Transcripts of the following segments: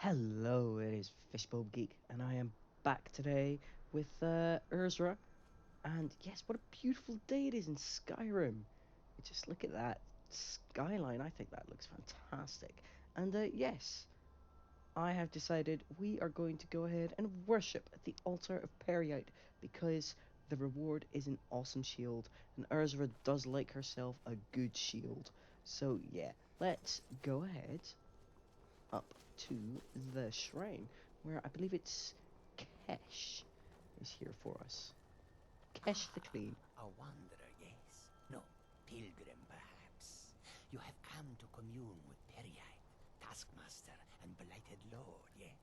Hello, it is fishbulbgeek, and I am back today with Urzra. And yes, what a beautiful day it is in Skyrim. Just look at that skyline. I think that looks fantastic. And yes, I have decided we are going to go ahead and worship at the altar of Peryite because the reward is an awesome shield, and Urzra does like herself a good shield. So yeah, let's go ahead up to the shrine, where I believe it's Kesh is here for us. Kesh the Clean. A wanderer, yes? No, pilgrim, perhaps. You have come to commune with Peryite, taskmaster, and blighted lord, yes?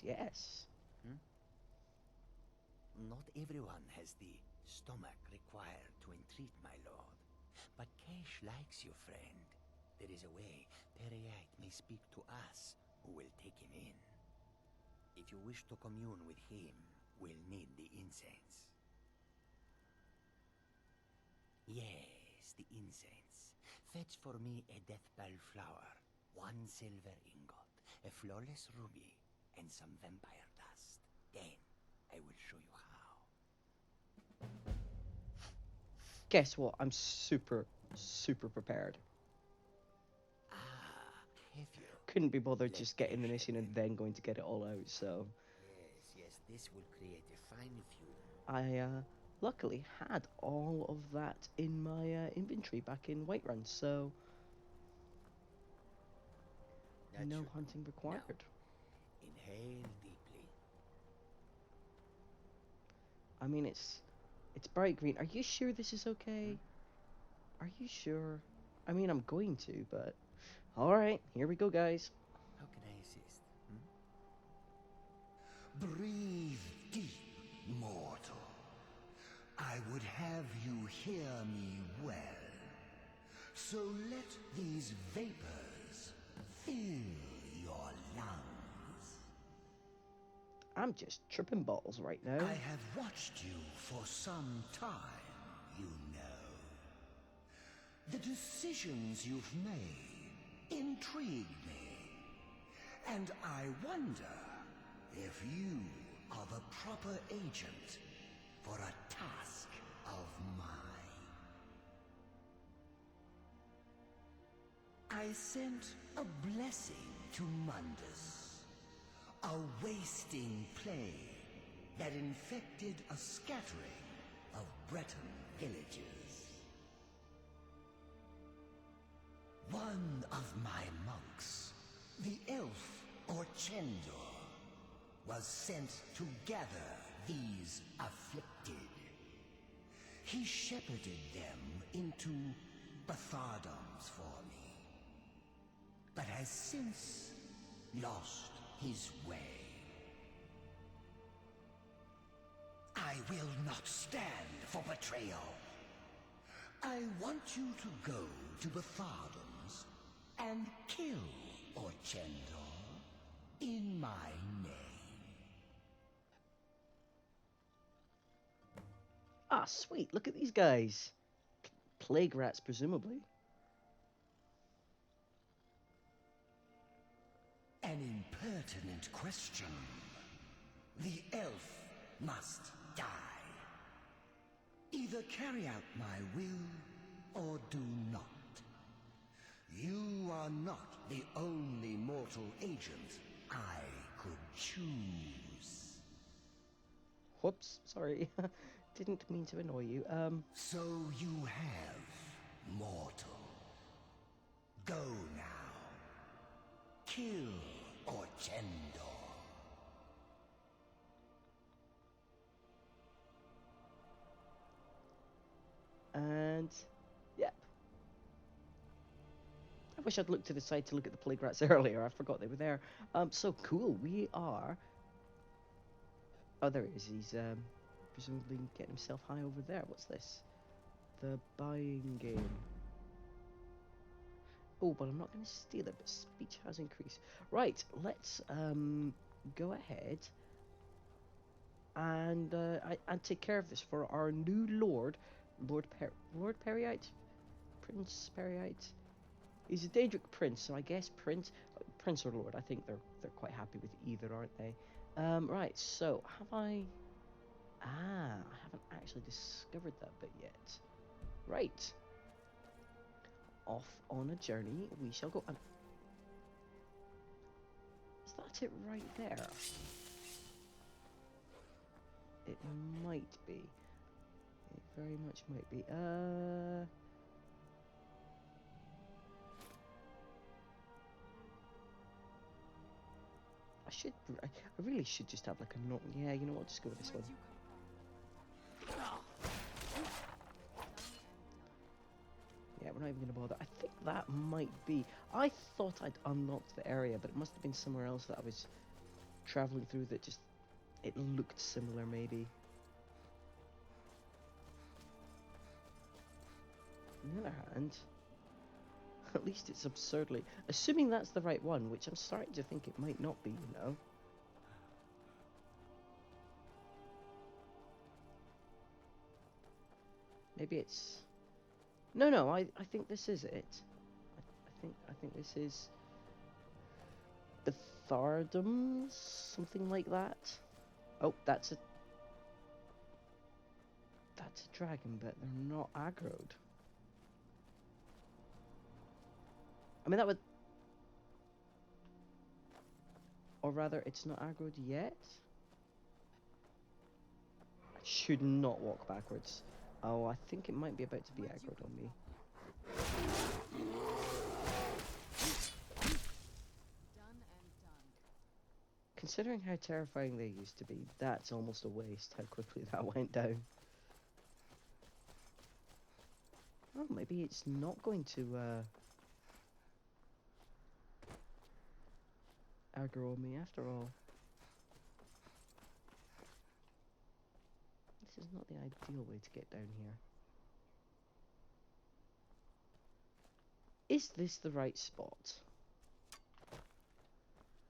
Yes. Hmm? Not everyone has the stomach required to entreat my lord. But Kesh likes you, friend. There is a way Peryite may speak to us who will take him in. If you wish to commune with him, we'll need the incense. Yes, the incense. Fetch for me a deathbell flower, 1 silver ingot, a flawless ruby, and some vampire dust. Then I will show you how. Guess what? I'm super prepared. Have you? Couldn't be bothered Let just getting the Kesh mission and in. then going to get it all out, so Yes, this will create a fine fume. I luckily had all of that in my inventory back in Whiterun, so That no should do. hunting required. Now, inhale deeply. I mean, it's bright green. Are you sure this is okay? Are you sure? I mean, I'm going to, but alright, here we go, guys. How can I assist? Breathe deep, mortal. I would have you hear me well. So let these vapors fill your lungs. I'm just tripping balls right now. I have watched you for some time, you know. The decisions you've made intrigue me. And I wonder if you are the proper agent for a task of mine. I sent a blessing to Mundus, a wasting plague that infected a scattering of Breton villages. One of my monks, the elf Orchendor, was sent to gather these afflicted. He shepherded them into Bathardums for me, but has since lost his way. I will not stand for betrayal. I want you to go to Bathardums and kill Orchendor in my name. Ah, sweet, look at these guys. Plague rats, presumably. An impertinent question. The elf must die. Either carry out my will, or do not. You are not the only mortal agent I could choose. Whoops, sorry. Didn't mean to annoy you. So you have, mortal. Go now. Kill Orchendor. And yep. I wish I'd looked to the side to look at the plague rats earlier. I forgot they were there. So cool. We are. Oh, there he is. He's presumably getting himself high over there. What's this? The buying game. Oh, but I'm not going to steal it. But speech has increased. Right. Let's go ahead and take care of this for our new Lord Lord Peryite, Prince Peryite. He's a deadric prince, so I guess Prince or Lord. I think they're quite happy with either, aren't they? Right. So have I? I haven't actually discovered that bit yet. Right. Off on a journey we shall go. Is that it right there? It might be. It very much might be. I really should just have like a note. Yeah, you know what? Just go with this one. Yeah, we're not even going to bother. I think that might be... I thought I'd unlocked the area, but it must have been somewhere else that I was travelling through that just... It looked similar, maybe. On the other hand, at least it's absurdly... Assuming that's the right one, which I'm starting to think it might not be, you know. Maybe it's... No, I think this is it. I think this is... the Thardums? Something like that? Oh, that's a dragon, but they're not aggroed. I mean, that would... Or rather, it's not aggroed yet? I should not walk backwards. Oh, I think it might be about to be aggroed on me. Considering how terrifying they used to be, that's almost a waste, how quickly that went down. Oh, maybe it's not going to, aggro on me after all. This is not the ideal way to get down here. Is this the right spot?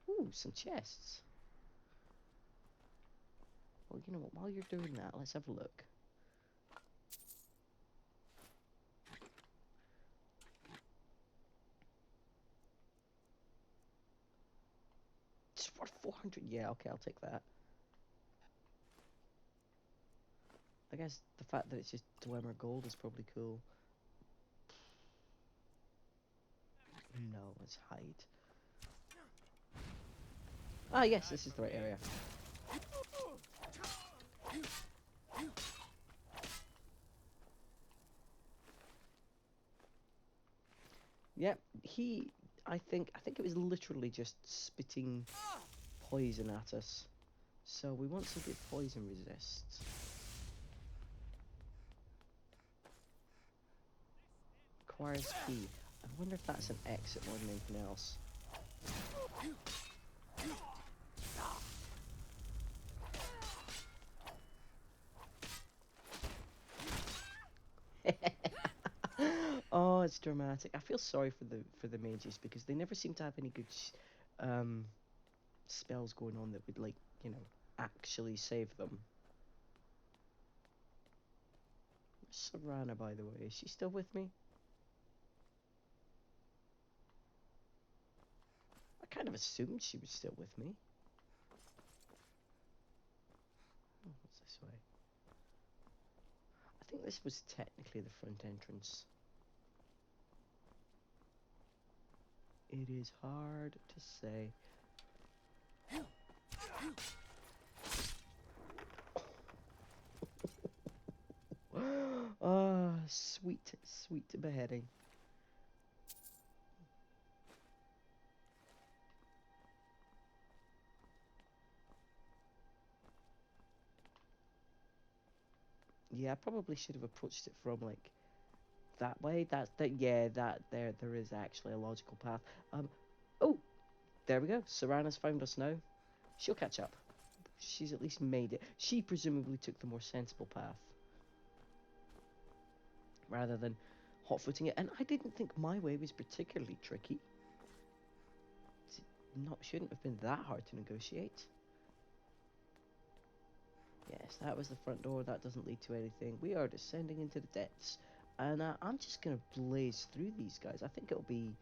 Ooh, some chests. Well, you know what, while you're doing that, let's have a look. It's worth 400. Yeah, okay, I'll take that. I guess the fact that it's just Dwemer gold is probably cool. No, let's hide. Ah, yes, this is the right area. Yep, I think it was literally just spitting poison at us. So we want some good poison resists. Requires key. I wonder if that's an exit more than anything else. Oh, it's dramatic. I feel sorry for the mages because they never seem to have any good spells going on that would, like, you know, actually save them. Serana, by the way, is she still with me? I kind of assumed she was still with me. Oh, what's this way? I think this was technically the front entrance. It is hard to say. Ah, sweet, sweet beheading. Yeah, I probably should have approached it from, like, that way. Yeah, there is actually a logical path. Oh, there we go. Serana's found us now. She'll catch up. She's at least made it. She presumably took the more sensible path, rather than hot-footing it. And I didn't think my way was particularly tricky. Shouldn't have been that hard to negotiate. Yes, that was the front door. That doesn't lead to anything. We are descending into the depths. And I'm just going to blaze through these guys. I think it'll be...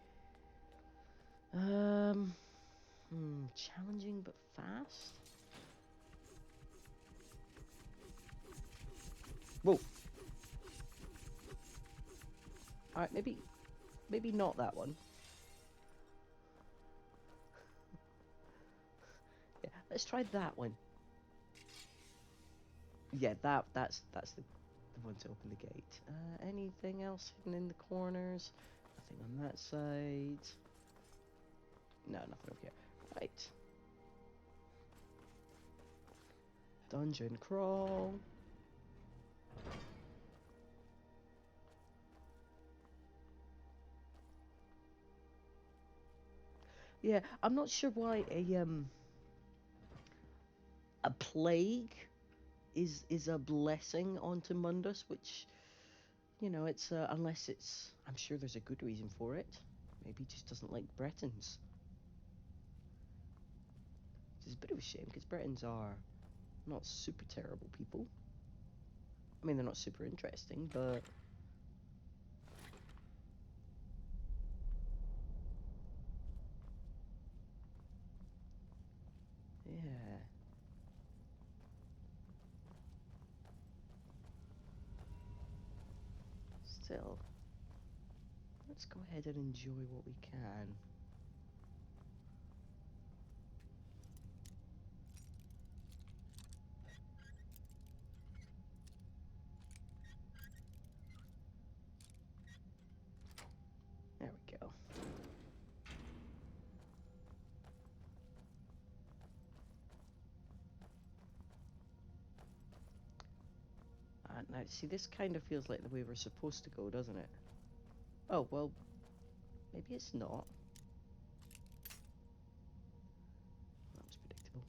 challenging but fast. Whoa. Alright, maybe not that one. Yeah, let's try that one. Yeah, that's the one to open the gate. Anything else hidden in the corners? Nothing on that side. No, nothing over here. Right. Dungeon crawl. Yeah, I'm not sure why a plague is a blessing onto Mundus, which, you know, it's unless it's, I'm sure there's a good reason for it. Maybe he just doesn't like Bretons. Which is a bit of a shame, because Bretons are not super terrible people. I mean, they're not super interesting, but yeah. Still, let's go ahead and enjoy what we can. There we go. Now, see, this kind of feels like the way we're supposed to go, doesn't it? Oh, well, maybe it's not. That was predictable.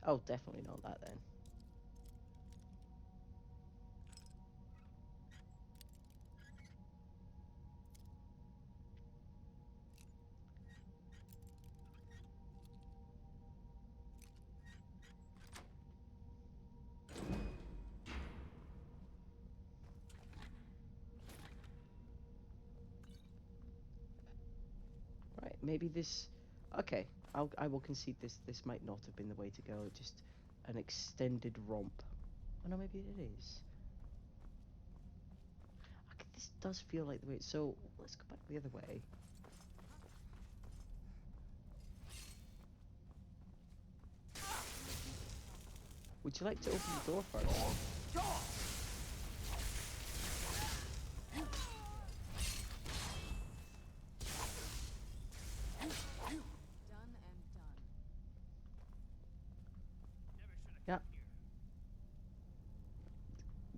Oh, definitely not that then. Right, maybe this... Okay, I will concede this might not have been the way to go, just an extended romp. Oh no, maybe it is. Okay, this does feel like the way... So, let's go back the other way. Would you like to open the door first? Yeah.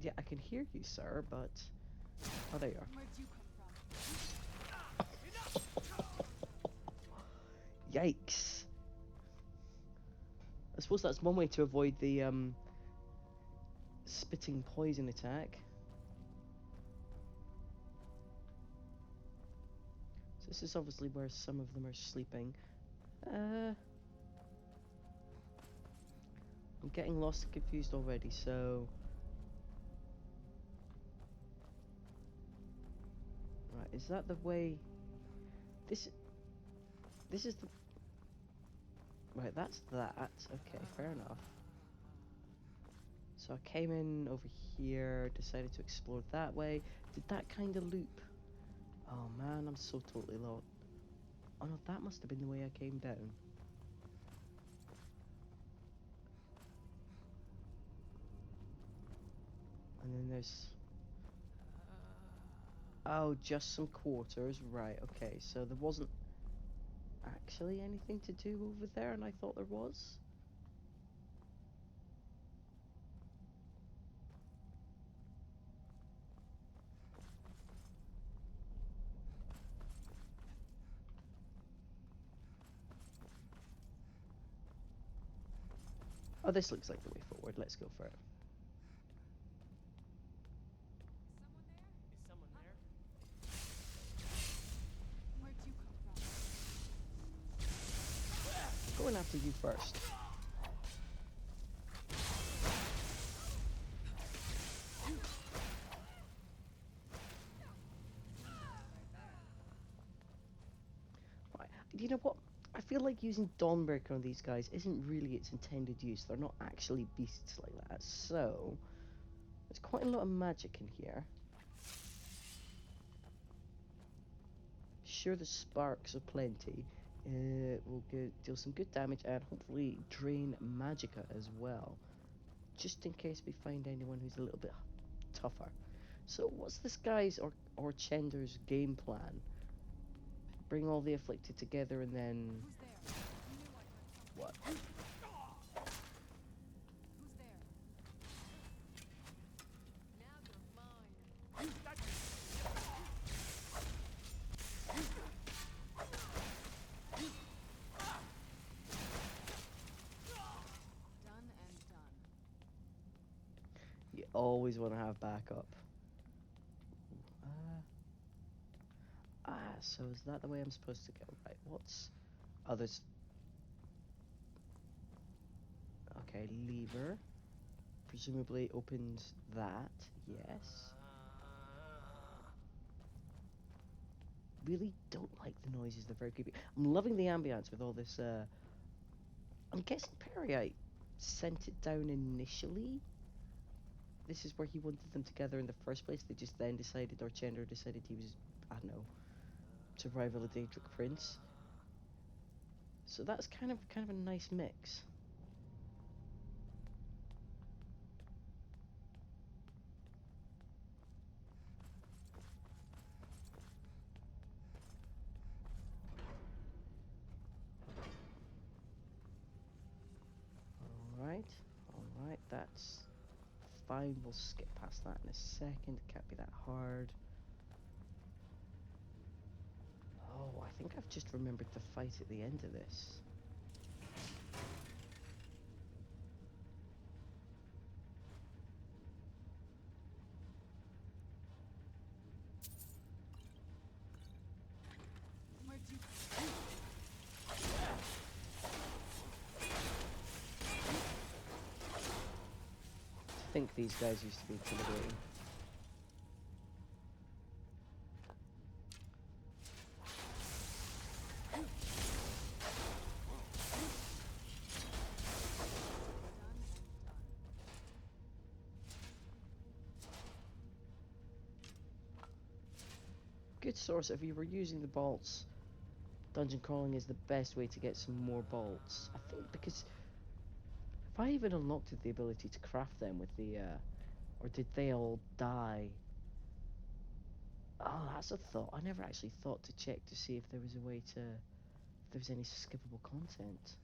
Yeah, I can hear you, sir, but... Oh, there you are. Where'd you come from? Yikes. I suppose that's one way to avoid the, spitting poison attack. So this is obviously where some of them are sleeping. I'm getting lost and confused already, so... Right, is that the way... This is the... Right, that's that. Okay, fair enough. So I came in over here, decided to explore that way. Did that kind of loop? Oh man, I'm so totally lost. Oh no, that must have been the way I came down. And then there's... Oh, just some quarters. Right, okay. So there wasn't actually anything to do over there, and I thought there was. Oh, this looks like the way forward. Let's go for it. Someone there? Where'd you come from? Going after you first. you know what? I feel like using Dawnbreaker on these guys isn't really its intended use. They're not actually beasts like that. So, there's quite a lot of magic in here. Sure, the sparks are plenty. Will deal some good damage and hopefully drain magicka as well. Just in case we find anyone who's a little bit tougher. So what's this guy's or Chender's game plan? Bring all the afflicted together and then... Who's there? You knew I heard something. what? Who's there? Now you're mine. Done and done. You always want to have backup. So is that the way I'm supposed to go? Right, what's... oh, there's... okay, lever. Presumably opens that, yes. Really don't like the noises, they're very creepy. I'm loving the ambience with all this, I'm guessing Peryite sent it down initially? This is where he wanted them together in the first place, they just then decided, or Chender decided he was, I don't know, to rival a deadric prince. So that's kind of a nice mix. Alright, that's fine. We'll skip past that in a second. It can't be that hard. Oh, I think I've just remembered the fight at the end of this. Where'd you... I think these guys used to be intimidating. Good source. If you were using the bolts, dungeon crawling is the best way to get some more bolts. I think because if I even unlocked the ability to craft them with the, or did they all die? Oh, that's a thought. I never actually thought to check to see if there was a way to, if there was any skippable content.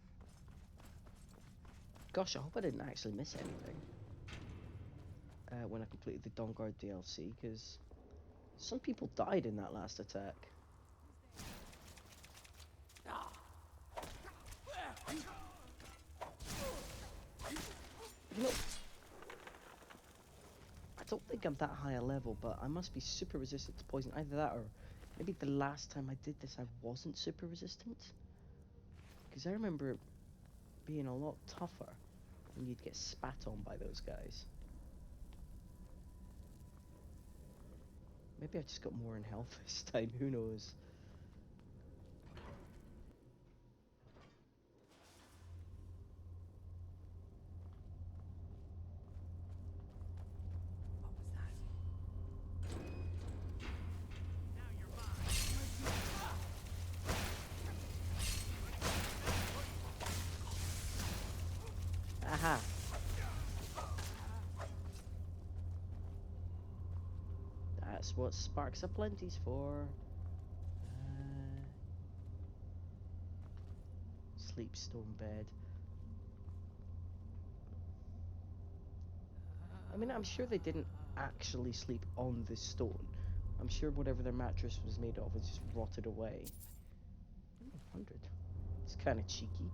Gosh, I hope I didn't actually miss anything when I completed the Dawnguard DLC, because some people died in that last attack. You know, I don't think I'm that high a level, but I must be super resistant to poison. Either that, or maybe the last time I did this I wasn't super resistant. Because I remember it being a lot tougher when you'd get spat on by those guys. Maybe I just got more in health this time, who knows. Aha! That's what Sparks of Plenty's for. Sleepstone bed. I mean, I'm sure they didn't actually sleep on this stone. I'm sure whatever their mattress was made of has just rotted away. Ooh, 100. It's kind of cheeky.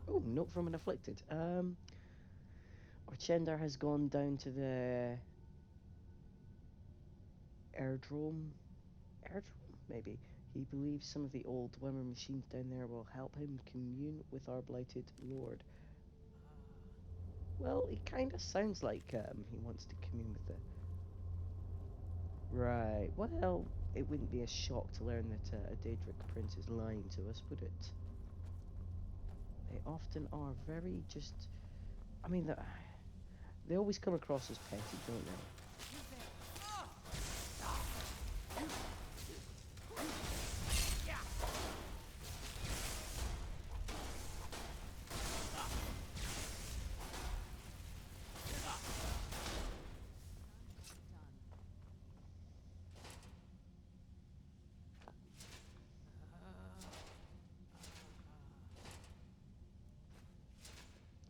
Oh, note from an afflicted. Orchender has gone down to the airdrome. Airdrome, maybe. He believes some of the old Dwemer machines down there will help him commune with our blighted lord. Well, it kind of sounds like he wants to commune with the... Right, well, it wouldn't be a shock to learn that a Daedric prince is lying to us, would it? They often are very just... I mean, they always come across as petty, don't they?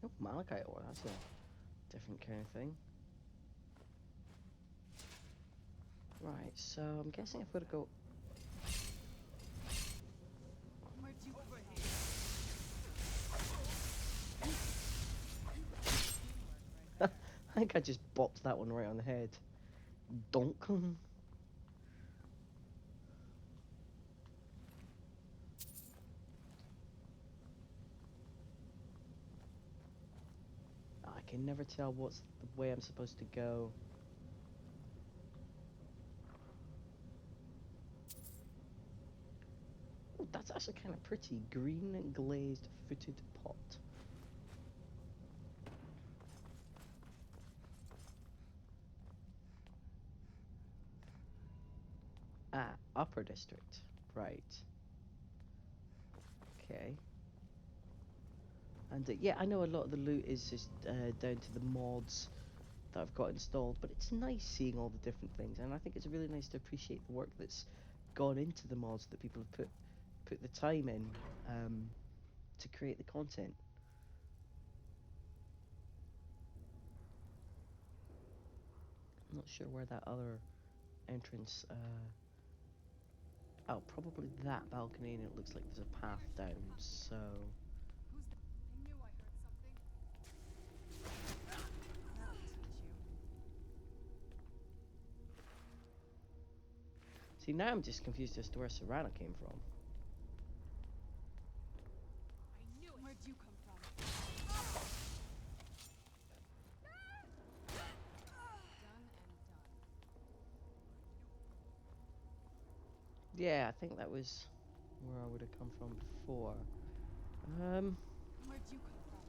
Oh, malachite ore, that's a different kind of thing. Right, so I'm guessing if we're to go... Where'd you come from? I think I just bopped that one right on the head. Donk. I can never tell what's the way I'm supposed to go. Ooh, that's actually kind of pretty. Green glazed footed pot. Ah, upper district. Right. Okay. And yeah, I know a lot of the loot is just down to the mods that I've got installed, but it's nice seeing all the different things, and I think it's really nice to appreciate the work that's gone into the mods that people have put the time in to create the content. I'm not sure where that other entrance. Oh, probably that balcony, and it looks like there's a path down. So. Who's that? I knew I heard something. That'll teach you. See, now I'm just confused as to where Serana came from. I knew it. Where'd you come from? Done and done. Yeah, I think that was where I would have come from before. Where'd you come from?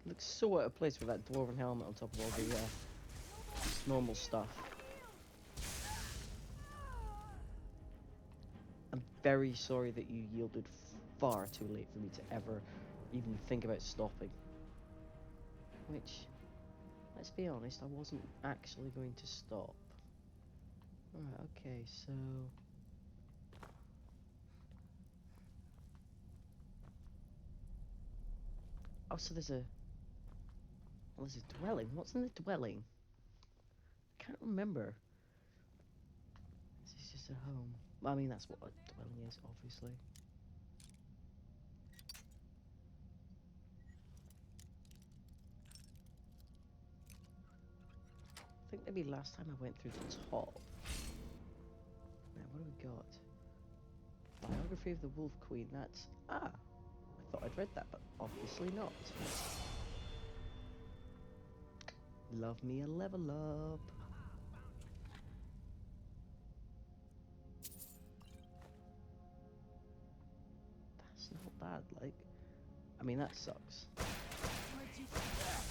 Looks so out of place with that dwarven helmet on top of all the normal stuff. I'm very sorry that you yielded far too late for me to ever even think about stopping. Which, let's be honest, I wasn't actually going to stop. Alright, okay, so... Oh, so there's a... Well, there's a dwelling. What's in the dwelling? I can't remember. This is just a home. Well, I mean, that's what a dwelling is, obviously. I think maybe last time I went through the top. Now, what do we got? Biography of the Wolf Queen. That's... Ah! I thought I'd read that, but obviously not. Love me a level up. That's not bad, like... I mean, that sucks. Where'd you come from?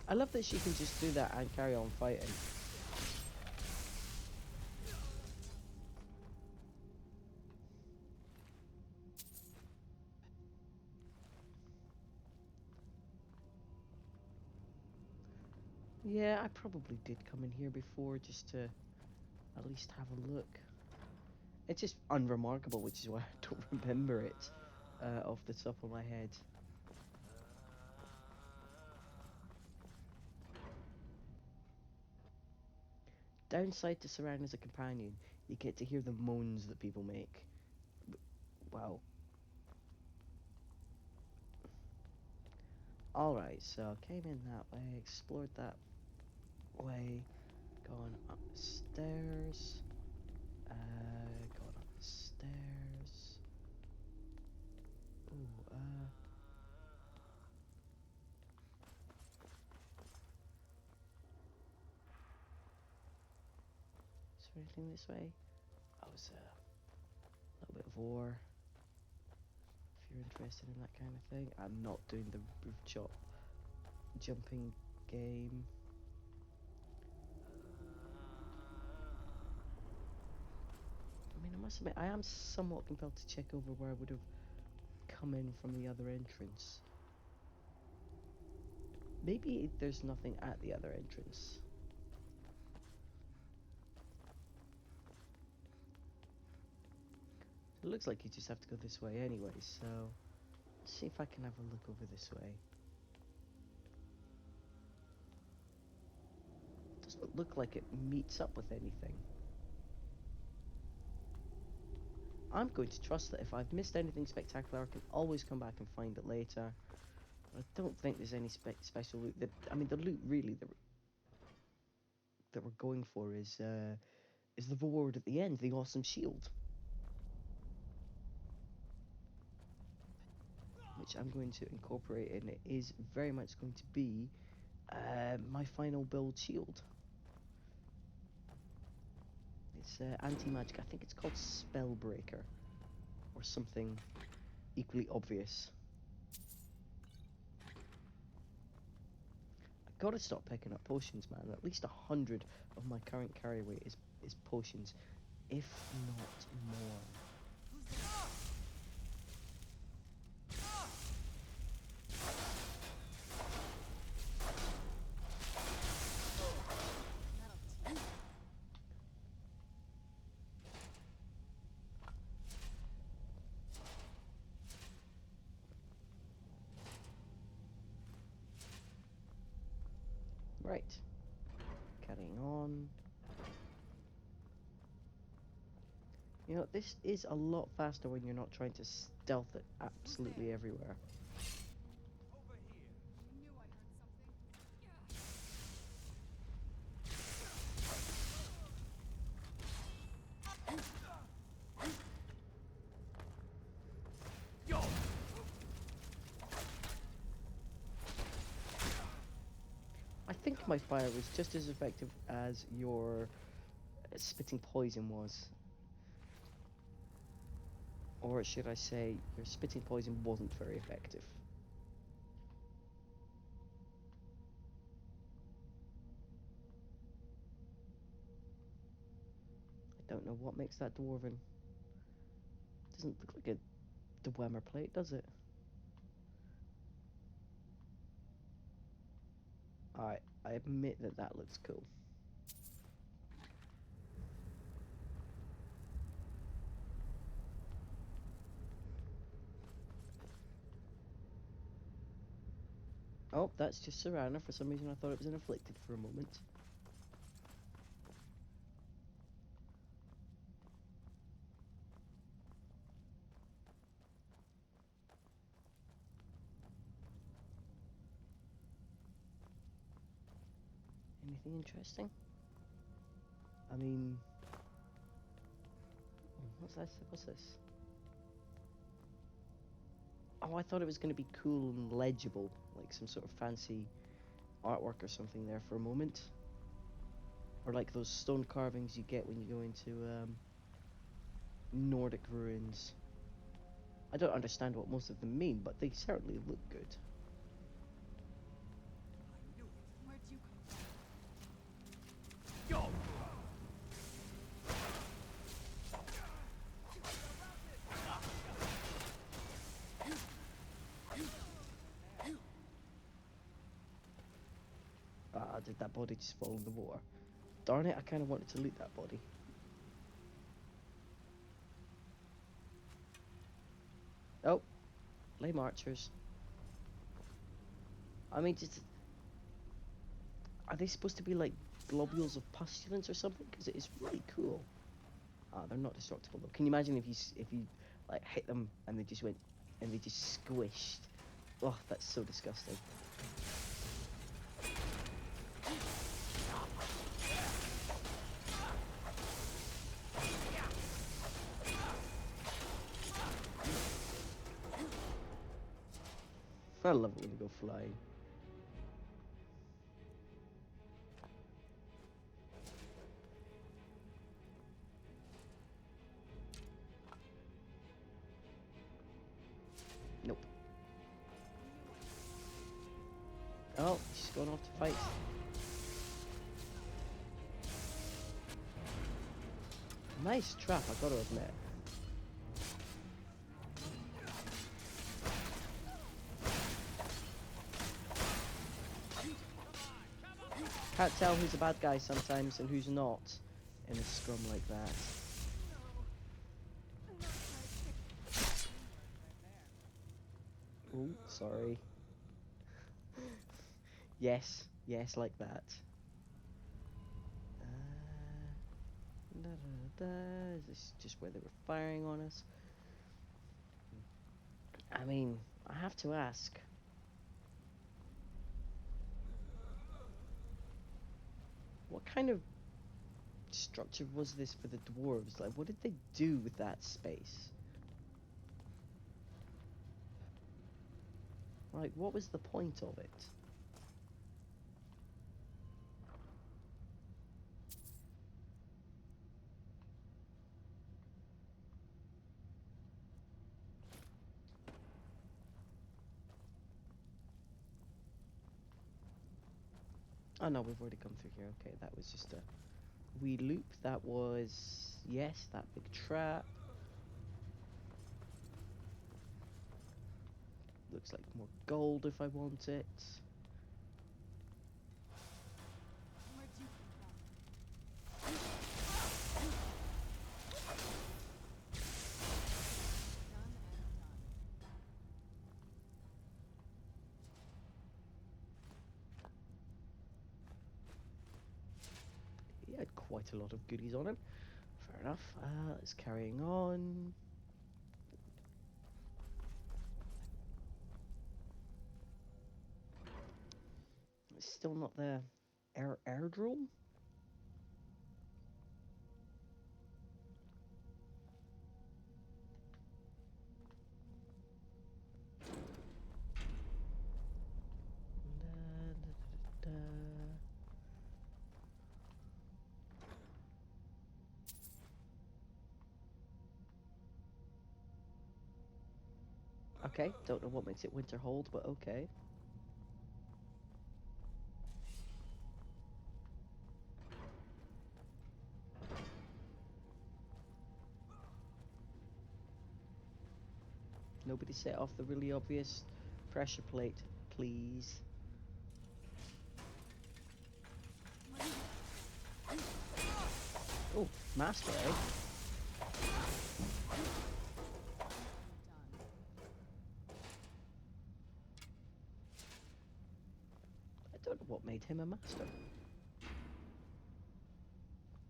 I love that she can just do that and carry on fighting. Yeah, I probably did come in here before just to at least have a look. It's just unremarkable, which is why I don't remember it off the top of my head. Downside to surround as a companion, you get to hear the moans that people make. Wow. Alright, so came in that way, explored that way, going up the stairs, going up the stairs. Ooh, is there anything this way? Oh, it's a little bit of ore. If you're interested in that kind of thing. I'm not doing the roof chop jumping game. I mean, I must admit, I am somewhat compelled to check over where I would have come in from the other entrance. Maybe there's nothing at the other entrance. It looks like you just have to go this way anyway, so let's see if I can have a look over this way. Doesn't look like it meets up with anything. I'm going to trust that if I've missed anything spectacular, I can always come back and find it later. But I don't think there's any special loot. I mean, the loot really that we're going for is the reward at the end, the awesome shield, which I'm going to incorporate, and it is very much going to be my final build shield. It's anti-magic. I think it's called Spellbreaker, or something equally obvious. I gotta stop picking up potions, man. At least 100 of my current carry weight is potions, if not more. Right, carrying on. You know, this is a lot faster when you're not trying to stealth it absolutely everywhere. I knew I heard something. I think my fire was just as effective as your spitting poison was. Or should I say, your spitting poison wasn't very effective. I don't know what makes that dwarven. Doesn't look like a Dwemer plate, does it? I admit that that looks cool. Oh, that's just Serana. For some reason I thought it was an afflicted for a moment. Anything interesting? I mean... What's this? What's this? Oh, I thought it was going to be cool and legible, like some sort of fancy artwork or something there for a moment. Or like those stone carvings you get when you go into Nordic ruins. I don't understand what most of them mean, but they certainly look good. Where'd you come from? Ah, did that body just fall in the water? Darn it, I kind of wanted to loot that body. Oh, lame archers. I mean, just... Are they supposed to be like globules of pestilence or something? Because it is really cool. Ah, they're not destructible though. Can you imagine if you like hit them and they just went and they just squished Oh, that's so disgusting. I love it when they go flying. Nope. Oh, she's going off to fight. Nice trap, I gotta admit. Can't tell who's a bad guy sometimes and who's not in a scrum like that. Oh, sorry. Yes, yes, like that. Da, da, da. Is this just where they were firing on us? I mean, I have to ask. What kind of structure was this for the dwarves? Like, what did they do with that space? Like, what was the point of it? Oh no, we've already come through here. Okay, that was just a wee loop. That was, yes, that big trap. Looks like more gold if I want it. Where'd you come from? Done and done. He had quite a lot of goodies on him. Fair enough. Let's carrying on. It's still not there. Airdrome? Da, da, da, da. Okay, don't know what makes it Winterhold, but okay. Nobody set off the really obvious pressure plate, please. Oh, master, eh? Done. I don't know what made him a master.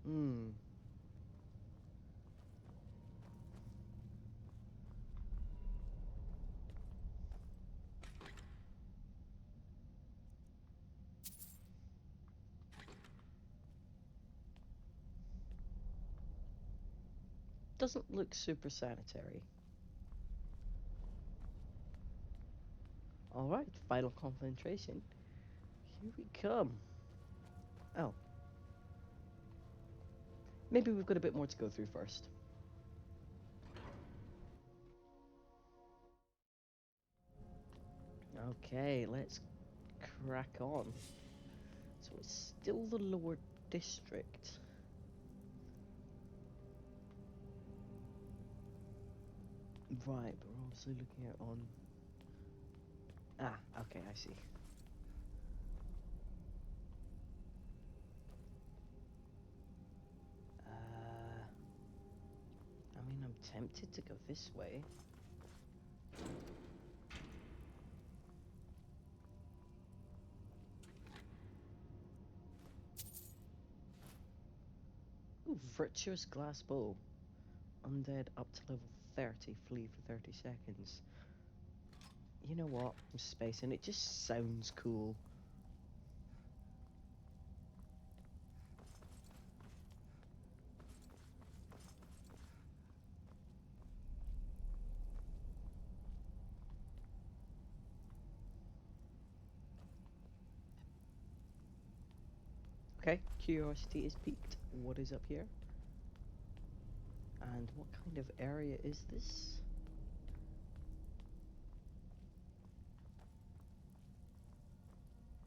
Hmm. Doesn't look super sanitary. Alright, final concentration. Here we come. Oh. Maybe we've got a bit more to go through first. Okay, let's crack on. So it's still the lower district. Right, but we're obviously looking at on... Ah, okay, I see. I mean, I'm tempted to go this way. Ooh, virtuous glass bow. Undead up to level 30, flee for 30 seconds. you know what? I'm spacing. It just sounds cool. Okay, curiosity is piqued. What is up here? And what kind of area is this?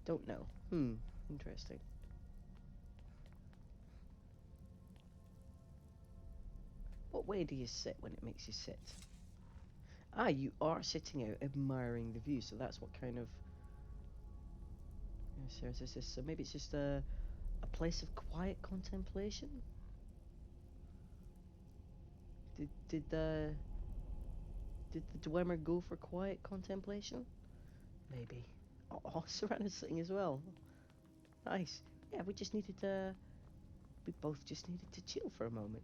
Don't know. Interesting. What way do you sit when it makes you sit? Ah, you are sitting out admiring the view, so that's what kind of... Yes, this. So maybe it's just a place of quiet contemplation? Did the Dwemer go for quiet contemplation? Maybe. Oh, Serana's sitting as well. Nice. Yeah, we just needed to... We both just needed to chill for a moment.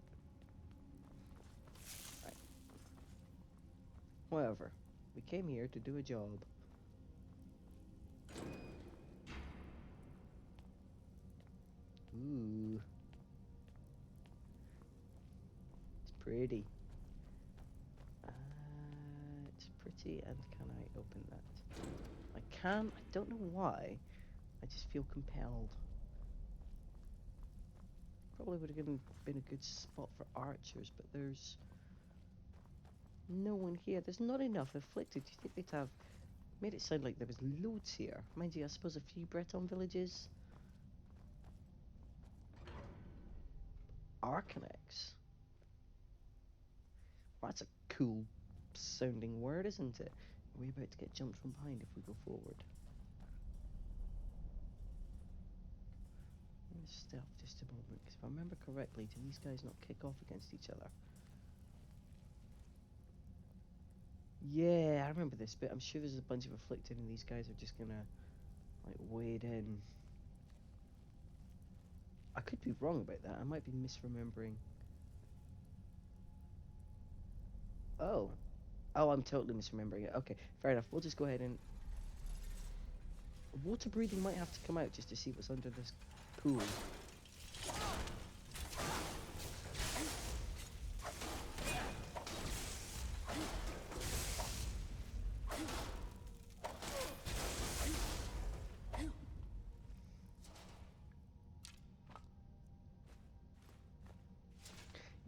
Right. Whatever. We came here to do a job. Ooh. It's pretty. It's pretty, and can I open that? I can. I don't know why. I just feel compelled. Probably would have been a good spot for archers, but there's no one here. There's not enough afflicted. Do you think they'd have made it sound like there was loads here? Mind you, I suppose a few Breton villages. Arcanex. Well, that's a cool sounding word, isn't it? Are we about to get jumped from behind if we go forward? Let's stealth just a moment, because if I remember correctly, do these guys not kick off against each other? Yeah, I remember this bit. I'm sure there's a bunch of afflicted and these guys are just gonna, like, wade in. I could be wrong about that. I might be misremembering. Oh. Oh, I'm totally misremembering it. Okay, fair enough. We'll just go ahead and... Water breathing might have to come out just to see what's under this pool.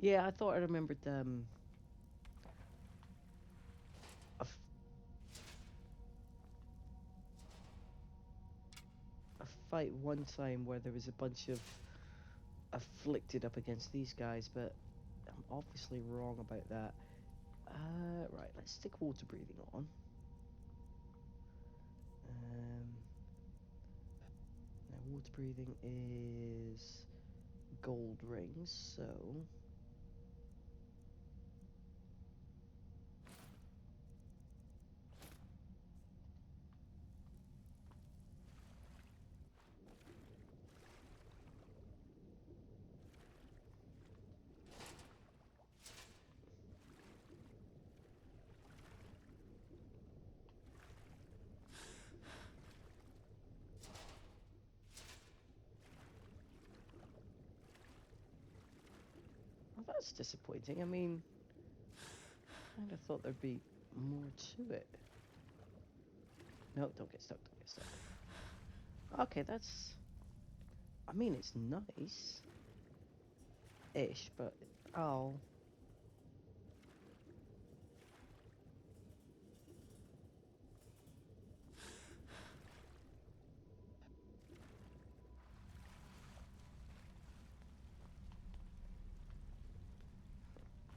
Yeah, I thought I remembered a fight one time where there was a bunch of afflicted up against these guys, but I'm obviously wrong about that. Right, let's stick water breathing on. Now water breathing is gold rings, so... Well, that's disappointing. I mean, I kind of thought there'd be more to it. No, don't get stuck, don't get stuck. Okay, that's... I mean, it's nice. Ish, but... Oh.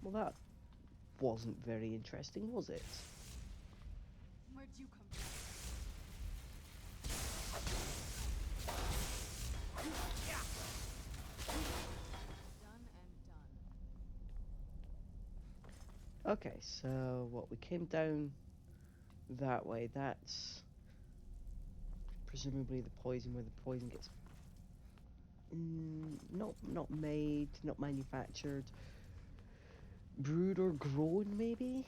Well, that wasn't very interesting, was it? Where'd you come from? Done and done. Okay, so what, we came down that way. That's presumably the poison, where the poison gets not made, not manufactured, brewed or grown, maybe.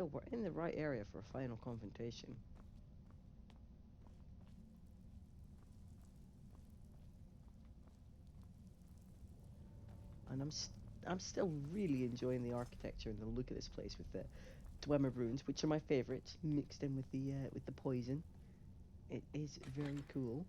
still, we're in the right area for a final confrontation. And I'm still really enjoying the architecture and the look of this place with the Dwemer runes, which are my favourites, mixed in with the poison. It is very cool.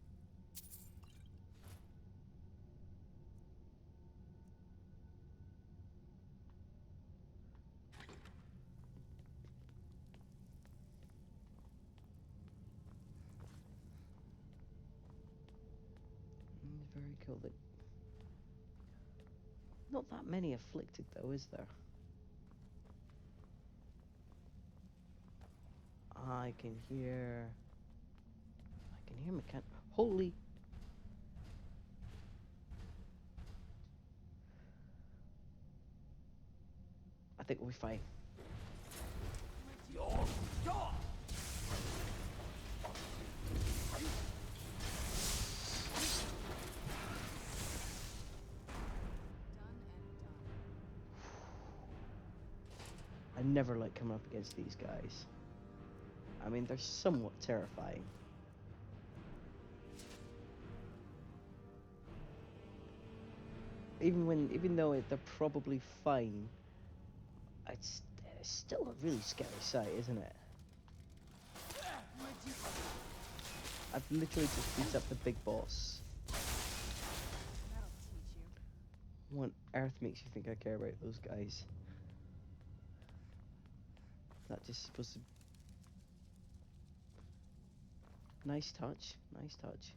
Very cool. That not that many afflicted though, is there? I can hear mechan. Holy! I think we'll be fine. I never like coming up against these guys. I mean, they're somewhat terrifying. Even though they're probably fine, it's still a really scary sight, isn't it? I've literally just beat up the big boss. That'll teach you. What on earth makes you think I care about those guys? That just supposed to... Nice touch, nice touch.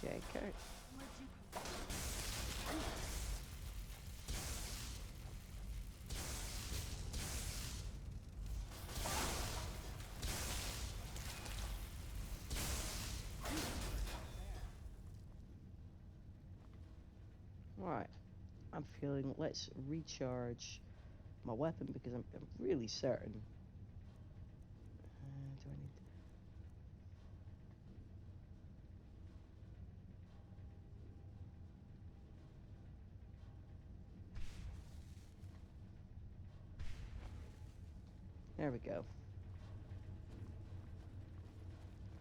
Okay, okay. Where'd you come from? Alright. I'm feeling... Let's recharge my weapon because I'm really certain. Do I need... There we go.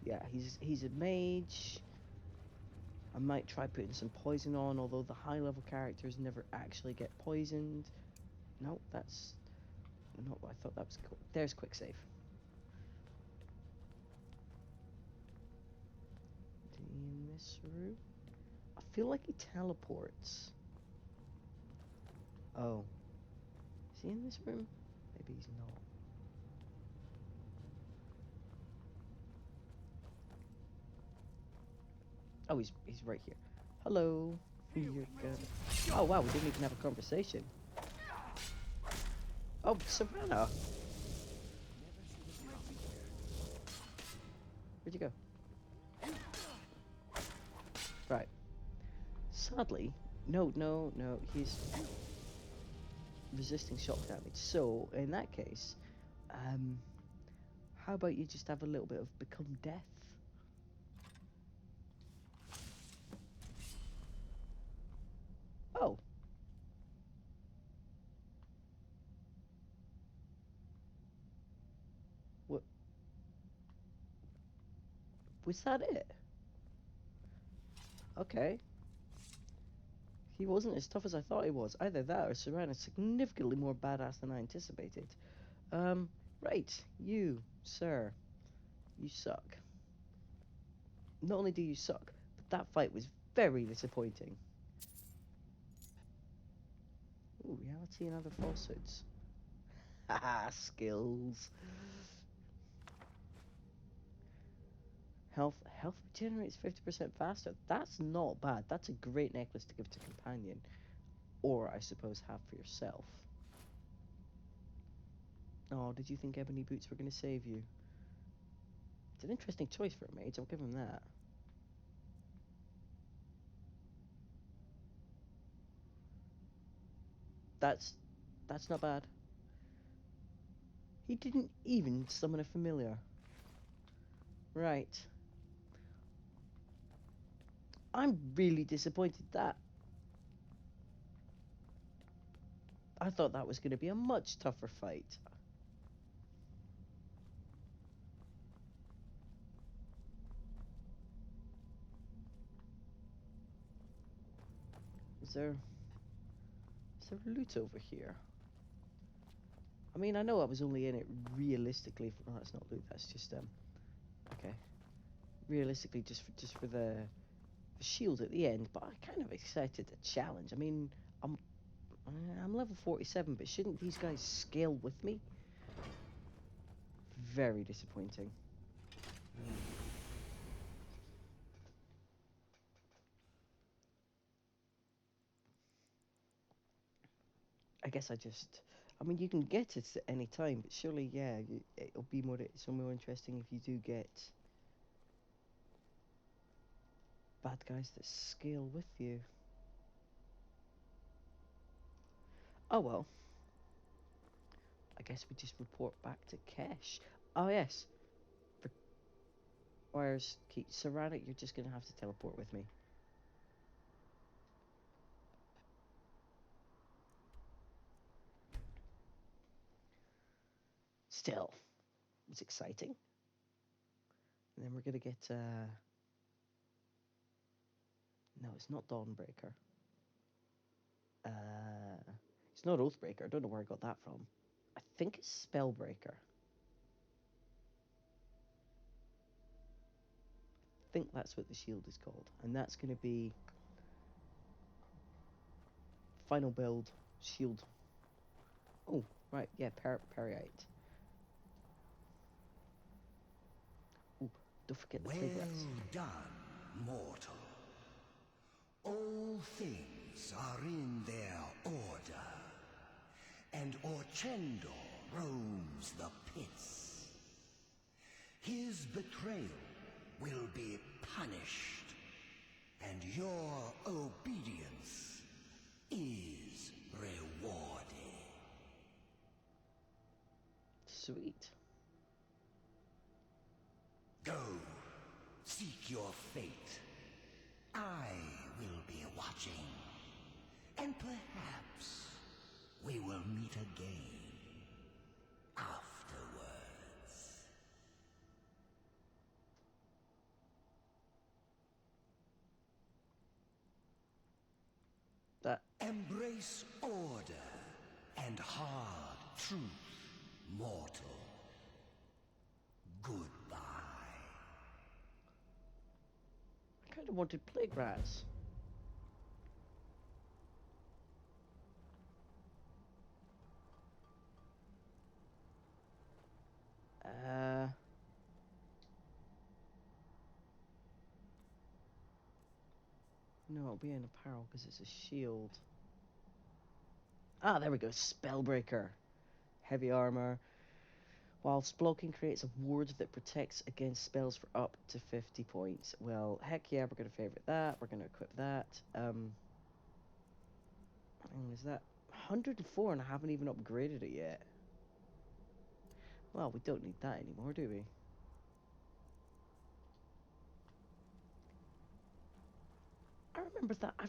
Yeah, he's a mage. I might try putting some poison on, although the high level characters never actually get poisoned. No, that's not what I thought that was cool. There's quick save. In this room? I feel like he teleports. Oh. Is he in this room? Maybe he's not. Oh, he's right here. Hello. You're good. Oh wow, we didn't even have a conversation. Oh, Savannah. Where'd you go? Right. Sadly, no, he's resisting shock damage. So, in that case, how about you just have a little bit of become death? Oh. What? Was that it? Okay. He wasn't as tough as I thought he was. Either that or Saran is significantly more badass than I anticipated. Right. You, sir. You suck. Not only do you suck, but that fight was very disappointing. Ooh, reality and other falsehoods. Haha, skills. Health regenerates 50% faster. That's not bad. That's a great necklace to give to companion. Or, I suppose, have for yourself. Oh, did you think ebony boots were going to save you? It's an interesting choice for a mage, I'll give him that. That's not bad. He didn't even summon a familiar. Right. I'm really disappointed that I thought that was going to be a much tougher fight. Is there loot over here? I mean, I know I was only in it realistically. Oh, that's not loot. That's just okay. Realistically, just for the shield at the end. But I kind of accepted a challenge. I mean, I'm level 47, but shouldn't these guys scale with me? Very disappointing. I guess I mean, you can get it at any time, but surely, yeah, it'll be more interesting if you do get bad guys that scale with you. Oh well. I guess we just report back to Kesh. Oh yes. Where's Serranic, you're just gonna have to teleport with me. Still, it's exciting. And then we're gonna get no, it's not Dawnbreaker. It's not Oathbreaker. I don't know where I got that from. I think it's Spellbreaker. I think that's what the shield is called. And that's going to be final build shield. Oh, right, yeah, Peryite. Oh, don't forget the plague rats. Well done, mortal. All things are in their order, and Orchendor roams the pits. His betrayal will be punished, and your obedience is rewarded. Sweet. Go, seek your fate. I will be watching, and perhaps we will meet again afterwards. That Embrace order and hard truth, mortal. Goodbye. I kind of wanted plague rats. No, it'll be an apparel because it's a shield. Ah, there we go. Spellbreaker. Heavy armor. Whilst blocking creates a ward that protects against spells for up to 50 points. Well, heck yeah, we're going to favorite that. We're going to equip that. Is that 104 and I haven't even upgraded it yet? Well, we don't need that anymore, do we? I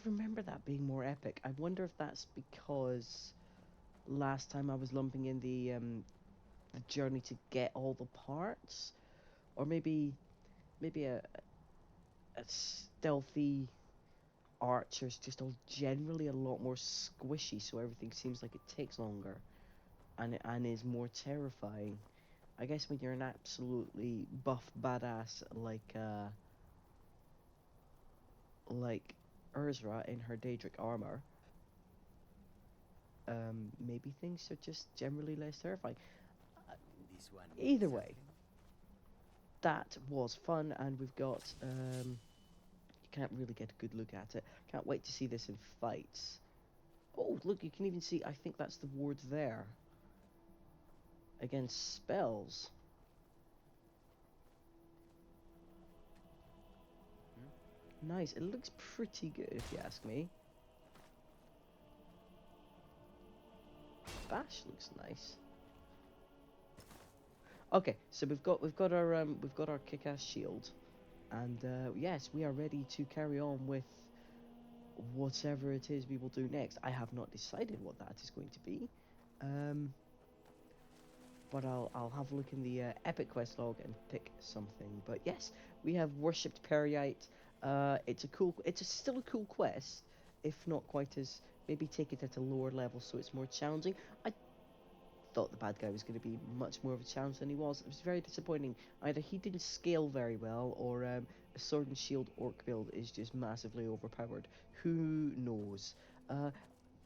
remember that being more epic. I wonder if that's because last time I was lumping in the journey to get all the parts, or maybe a stealthy archer's just generally a lot more squishy, so everything seems like it takes longer and is more terrifying. I guess when you're an absolutely buff badass like Ursra in her Daedric armor, maybe things are just generally less terrifying. Either way, that was fun, and we've got you can't really get a good look at it. Can't wait to see this in fights. Oh, look, you can even see, I think that's the ward there against spells. Nice. It looks pretty good, if you ask me. Bash looks nice. Okay, so we've got our kick-ass shield, and yes, we are ready to carry on with whatever it is we will do next. I have not decided what that is going to be, but I'll have a look in the epic quest log and pick something. But yes, we have worshipped Peryite. It's still a cool quest, if not quite as, maybe take it at a lower level so it's more challenging. I thought the bad guy was going to be much more of a challenge than he was. It was very disappointing. Either he didn't scale very well, or a sword and shield orc build is just massively overpowered. Who knows?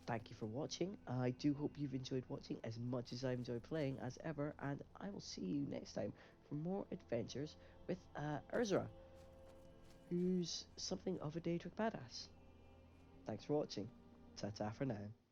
Thank you for watching. I do hope you've enjoyed watching as much as I enjoy playing as ever, and I will see you next time for more adventures with Urzra, who's something of a daedric badass. Thanks for watching. Ta-ta for now.